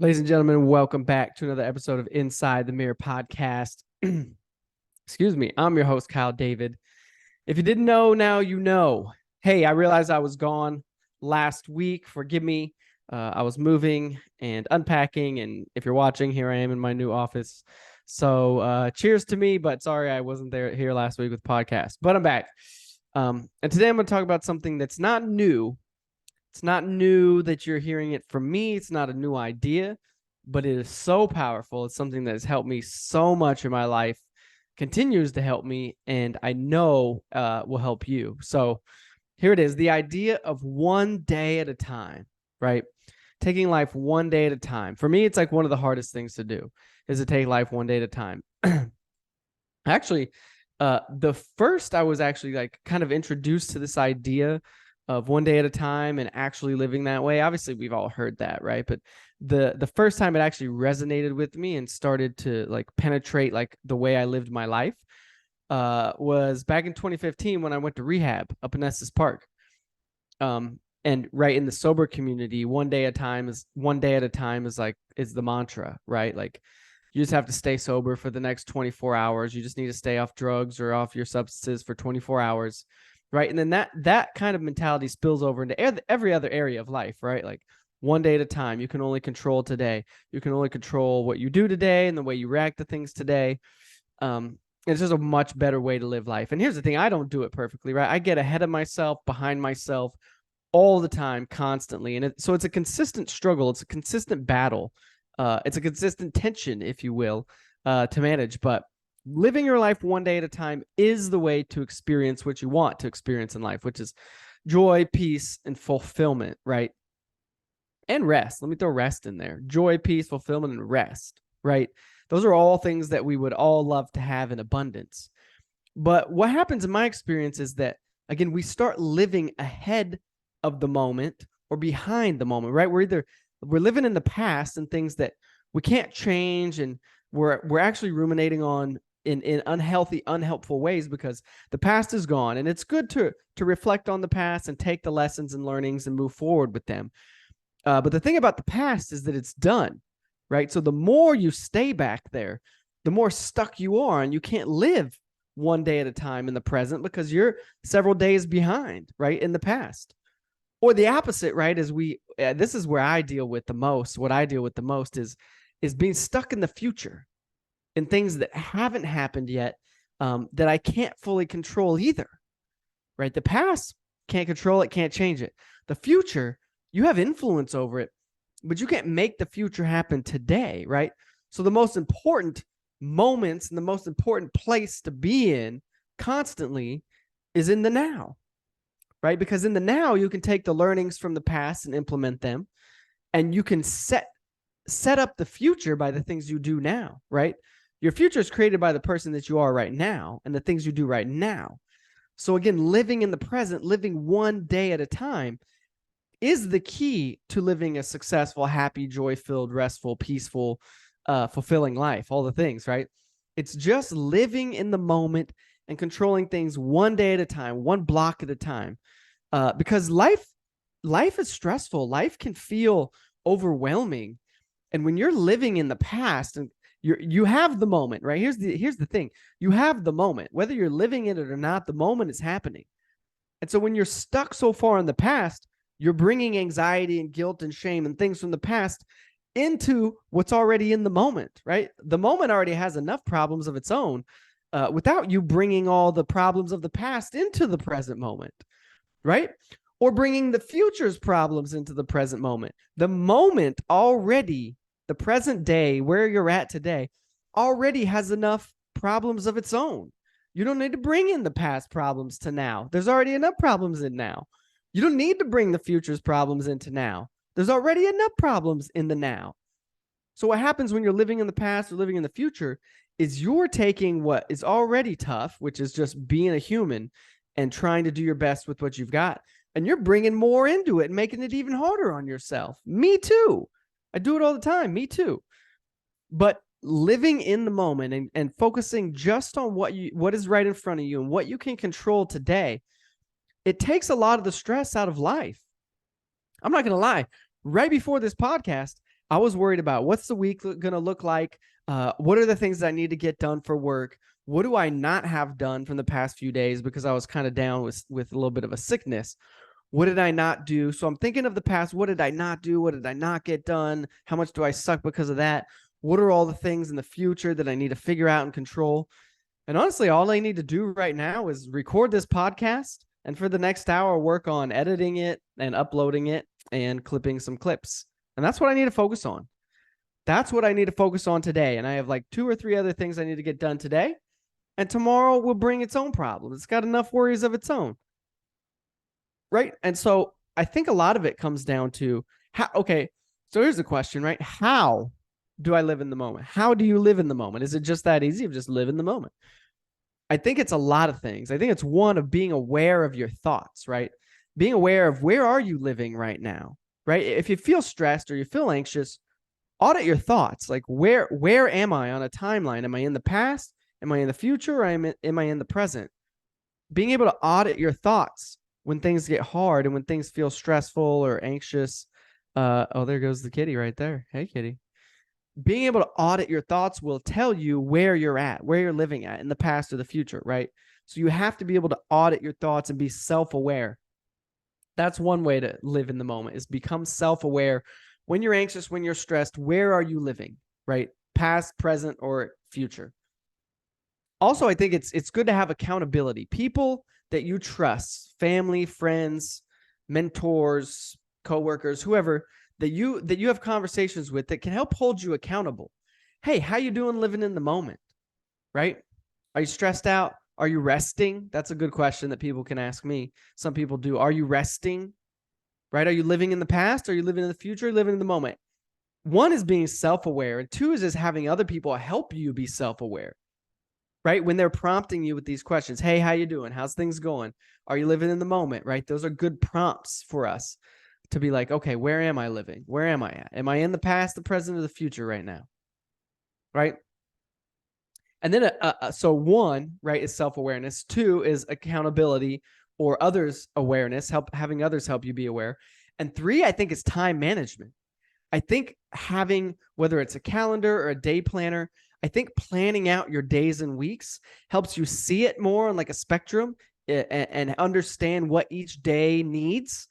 Ladies and gentlemen, welcome back to another episode of Inside the Mirror podcast. Excuse me. I'm your host, Kyle David. If you didn't know, now you know. Hey, I realized I was gone last week. Forgive me. I was moving and unpacking. And if you're watching, here I am in my new office. So cheers to me, but sorry I wasn't here last week with podcast. But I'm back. And today I'm going to talk about something that's not new. It's not new that you're hearing it from me. It's not a new idea, but it is so powerful. It's something that has helped me so much in my life, continues to help me, and I know will help you. So here it is, the idea of one day at a time, right? Taking life one day at a time. For me, it's like one of the hardest things to do is to take life one day at a time. Actually, the first I was actually like kind of introduced to this idea of one day at a time and actually living that way. Obviously, we've all heard that, right? But the first time it actually resonated with me and started to like penetrate like the way I lived my life was back in 2015 when I went to rehab up in Estes Park. And right in the sober community, one day at a time is the mantra, right? Like you just have to stay sober for the next 24 hours. You just need to stay off drugs or off your substances for 24 hours. Right. And then that kind of mentality spills over into every other area of life, right? Like one day at a time. You can only control today. You can only control what you do today and the way you react to things today. It's just a much better way to live life. And here's the thing, I don't do it perfectly, right? I get ahead of myself, behind myself all the time, constantly. And so it's a consistent struggle. It's a consistent battle. It's a consistent tension, if you will, to manage. But living your life one day at a time is the way to experience what you want to experience in life, which is joy, peace, and fulfillment, right? And rest. Let me throw rest in there. Joy, peace, fulfillment, and rest, right? Those are all things that we would all love to have in abundance. But what happens in my experience is that, again, we start living ahead of the moment or behind the moment, right? We're living in the past and things that we can't change, and we're actually ruminating on in unhealthy, unhelpful ways because the past is gone. And it's good to reflect on the past and take the lessons and learnings and move forward with them. But the thing about the past is that it's done, right? So the more you stay back there, the more stuck you are, and you can't live one day at a time in the present because you're several days behind, right, in the past. Or the opposite, right? This is where I deal with the most. What I deal with the most is being stuck in the future, in things that haven't happened yet, that I can't fully control either, right? The past, can't control it, can't change it. The future, you have influence over it, but you can't make the future happen today, right? So the most important moments and the most important place to be in constantly is in the now, right? Because in the now, you can take the learnings from the past and implement them, and you can set up the future by the things you do now, right? Your future is created by the person that you are right now and the things you do right now. So again, living in the present, living one day at a time is the key to living a successful, happy, joy-filled, restful, peaceful, fulfilling life, all the things, right? It's just living in the moment and controlling things one day at a time, one block at a time. Because life is stressful. Life can feel overwhelming. And when you're living in the past and you have the moment, right? Here's the thing. You have the moment. Whether you're living in it or not, the moment is happening. And so when you're stuck so far in the past, you're bringing anxiety and guilt and shame and things from the past into what's already in the moment, right? The moment already has enough problems of its own without you bringing all the problems of the past into the present moment, right? Or bringing the future's problems into the present moment. The moment already, the present day, where you're at today, already has enough problems of its own. You don't need to bring in the past problems to now. There's already enough problems in now. You don't need to bring the future's problems into now. There's already enough problems in the now. So what happens when you're living in the past or living in the future is you're taking what is already tough, which is just being a human and trying to do your best with what you've got, and you're bringing more into it and making it even harder on yourself. Me too. I do it all the time. Me too. But living in the moment and focusing just on what is right in front of you and what you can control today, it takes a lot of the stress out of life. I'm not going to lie. Right before this podcast, I was worried about what's the week going to look like? What are the things that I need to get done for work? What do I not have done from the past few days because I was kind of down with a little bit of a sickness? What did I not do? So I'm thinking of the past. What did I not do? What did I not get done? How much do I suck because of that? What are all the things in the future that I need to figure out and control? And honestly, all I need to do right now is record this podcast, and for the next hour, work on editing it and uploading it and clipping some clips. And that's what I need to focus on. That's what I need to focus on today. And I have like 2 or 3 other things I need to get done today. And tomorrow will bring its own problems. It's got enough worries of its own. Right. And so I think a lot of it comes down to how, okay, so here's the question, right? How do I live in the moment? How do you live in the moment? Is it just that easy of just live in the moment? I think it's a lot of things. I think it's one of being aware of your thoughts, right? Being aware of where are you living right now, right? If you feel stressed or you feel anxious, audit your thoughts. Like where am I on a timeline? Am I in the past? Am I in the future? Or am I in the present? Being able to audit your thoughts when things get hard and when things feel stressful or anxious. Oh, there goes the kitty right there. Hey, kitty. Being able to audit your thoughts will tell you where you're at, where you're living at in the past or the future, right? So you have to be able to audit your thoughts and be self-aware. That's one way to live in the moment, is become self-aware. When you're anxious, when you're stressed, where are you living, right? Past, present, or future. Also, I think it's good to have accountability. People that you trust, family, friends, mentors, coworkers, whoever, that you have conversations with that can help hold you accountable. Hey, how you doing living in the moment? Right? Are you stressed out? Are you resting? That's a good question that people can ask me. Some people do. Are you resting? Right? Are you living in the past? Are you living in the future? Are you living in the moment? One is being self-aware, and two is having other people help you be self-aware. Right? When they're prompting you with these questions, hey, how you doing? How's things going? Are you living in the moment? Right? Those are good prompts for us to be like, okay, where am I living? Where am I at? Am I in the past, the present, or the future right now? Right? And then, so one, right, is self-awareness. Two is accountability or others' awareness, having others help you be aware. And three, I think, is time management. I think having, whether it's a calendar or a day planner, I think planning out your days and weeks helps you see it more on like a spectrum and understand what each day needs,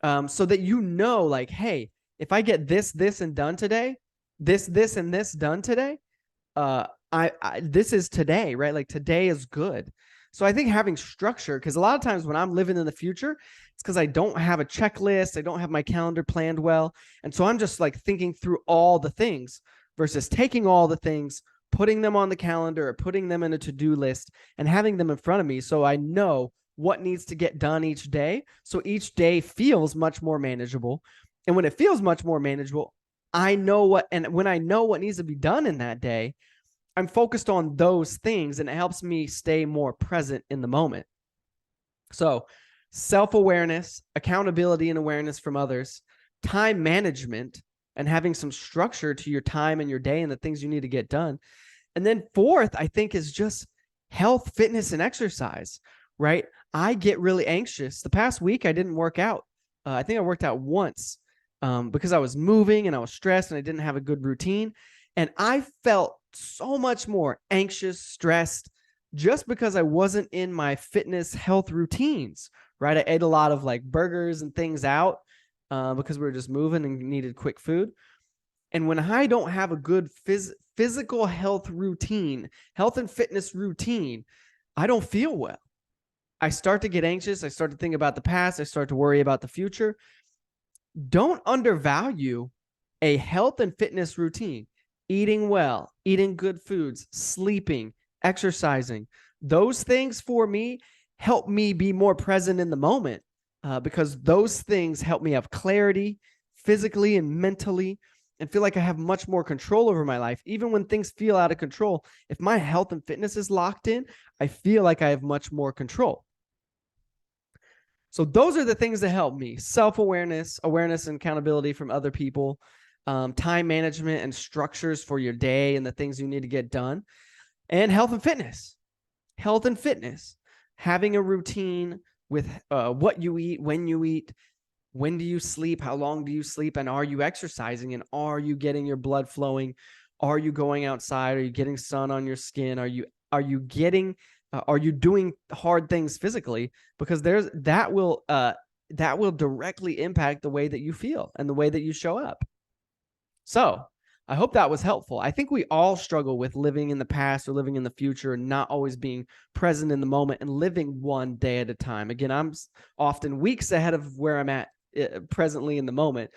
so that you know, like, hey, if I get this, and done today, this, and this done today, this is today, right? Like today is good. So I think having structure, because a lot of times when I'm living in the future, it's because I don't have a checklist. I don't have my calendar planned well. And so I'm just like thinking through all the things versus taking all the things, putting them on the calendar or putting them in a to-do list and having them in front of me. So I know what needs to get done each day. So each day feels much more manageable. And when it feels much more manageable, I know what, and when I know what needs to be done in that day, I'm focused on those things, and it helps me stay more present in the moment. So self-awareness, accountability and awareness from others, time management, and having some structure to your time and your day and the things you need to get done. And then fourth, I think, is just health, fitness, and exercise, right? I get really anxious. The past week, I didn't work out. I think I worked out once because I was moving and I was stressed and I didn't have a good routine. And I felt so much more anxious, stressed, just because I wasn't in my fitness health routines, right? I ate a lot of like burgers and things out because we were just moving and needed quick food. And when I don't have a good physical health routine, health and fitness routine, I don't feel well. I start to get anxious. I start to think about the past. I start to worry about the future. Don't undervalue a health and fitness routine. Eating well, eating good foods, sleeping, exercising. Those things for me help me be more present in the moment because those things help me have clarity physically and mentally and feel like I have much more control over my life. Even when things feel out of control, if my health and fitness is locked in, I feel like I have much more control. So those are the things that help me: self-awareness, awareness and accountability from other people, time management and structures for your day and the things you need to get done, and health and fitness. Health and fitness, having a routine with what you eat, when you eat, When do you sleep? How long do you sleep? And are you exercising? And are you getting your blood flowing? Are you going outside? Are you getting sun on your skin? Are you getting are you doing hard things physically? Because that will directly impact the way that you feel and the way that you show up. So I hope that was helpful. I think we all struggle with living in the past or living in the future and not always being present in the moment and living one day at a time. Again, I'm often weeks ahead of where I'm at presently in the moment,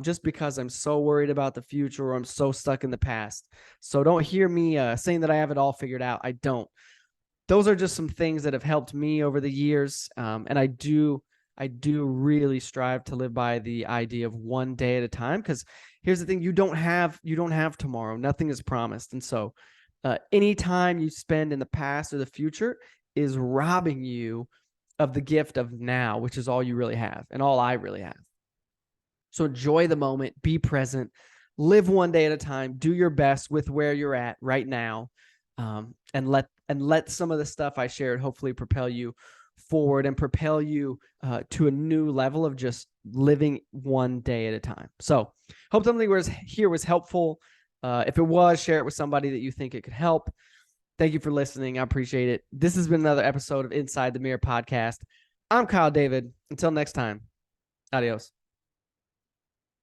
just because I'm so worried about the future or I'm so stuck in the past. So don't hear me saying that I have it all figured out. I don't. Those are just some things that have helped me over the years, and I do really strive to live by the idea of one day at a time, because here's the thing: you don't have tomorrow. Nothing is promised. And so any time you spend in the past or the future is robbing you of the gift of now, which is all you really have and all I really have. So enjoy the moment, be present, live one day at a time, do your best with where you're at right now, and let some of the stuff I shared hopefully propel you forward and propel you to a new level of just living one day at a time. So hope something was helpful. If it was, share it with somebody that you think it could help. Thank you for listening. I appreciate it. This has been another episode of Inside the Mirror podcast. I'm Kyle David. Until next time, adios.